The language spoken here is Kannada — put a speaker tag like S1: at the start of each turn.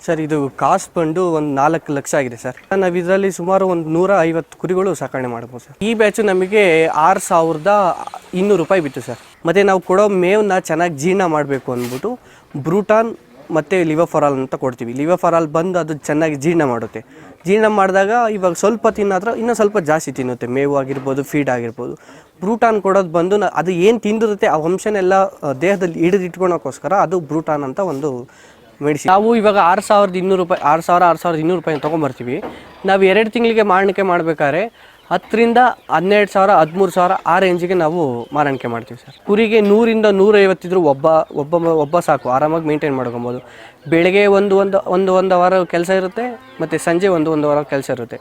S1: ಸರ್ ಇದು ಕಾಸ್ಟ್ ಬಂದು ಒಂದು 4 ಲಕ್ಷ ಆಗಿದೆ ಸರ್. ನಾವು ಇದರಲ್ಲಿ ಸುಮಾರು ಒಂದು 150 ಕುರಿಗಳು ಸಾಕಣೆ ಮಾಡ್ಬೋದು ಸರ್. ಈ ಬ್ಯಾಚು ನಮಗೆ 6200 ರೂಪಾಯಿ ಬಿತ್ತು ಸರ್. ಮತ್ತು ನಾವು ಕೊಡೋ ಮೇವನ್ನ ಚೆನ್ನಾಗಿ ಜೀರ್ಣ ಮಾಡಬೇಕು ಅಂದ್ಬಿಟ್ಟು ಬ್ರೂಟಾನ್ ಮತ್ತು ಲಿವೋಫರಾಲ್ ಅಂತ ಕೊಡ್ತೀವಿ. ಲಿವೋಫರಾಲ್ ಬಂದು ಅದು ಚೆನ್ನಾಗಿ ಜೀರ್ಣ ಮಾಡುತ್ತೆ. ಜೀರ್ಣ ಮಾಡಿದಾಗ ಇವಾಗ ಸ್ವಲ್ಪ ತಿನ್ನಾದ್ರೆ ಇನ್ನೂ ಸ್ವಲ್ಪ ಜಾಸ್ತಿ ತಿನ್ನುತ್ತೆ. ಮೇವು ಆಗಿರ್ಬೋದು, ಫೀಡ್ ಆಗಿರ್ಬೋದು. ಬ್ರೂಟಾನ್ ಕೊಡೋದು ಬಂದು ಅದು ಏನು ತಿಂದಿರುತ್ತೆ ಆ ವಂಶನೆಲ್ಲ ದೇಹದಲ್ಲಿ ಹಿಡಿದಿಟ್ಕೊಳೋಕ್ಕೋಸ್ಕರ ಅದು ಬ್ರೂಟಾನ್ ಅಂತ ಒಂದು ಮೆಡಿಸಿನ್. ನಾವು ಇವಾಗ 6200 ರೂಪಾಯಿ 6200 ರೂಪಾಯಿ ತೊಗೊಂಬರ್ತೀವಿ. ನಾವು 2 ತಿಂಗಳಿಗೆ ಮಾರಾಣಿಕೆ ಮಾಡಬೇಕಾದ್ರೆ 10,000 12,000 13,000 ಆ ರೇಂಜಿಗೆ ನಾವು ಮಾರಾಣಿಕೆ ಮಾಡ್ತೀವಿ ಸರ್. ಕುರಿಗೆ 100 150 ಇದ್ರೂ ಒಬ್ಬ ಸಾಕು, ಆರಾಮಾಗಿ ಮೇಂಟೈನ್ ಮಾಡ್ಕೊಬೋದು. ಬೆಳಗ್ಗೆ ಒಂದು ವಾರ ಕೆಲಸ ಇರುತ್ತೆ, ಮತ್ತು ಸಂಜೆ ಒಂದು ವಾರ ಕೆಲಸ ಇರುತ್ತೆ.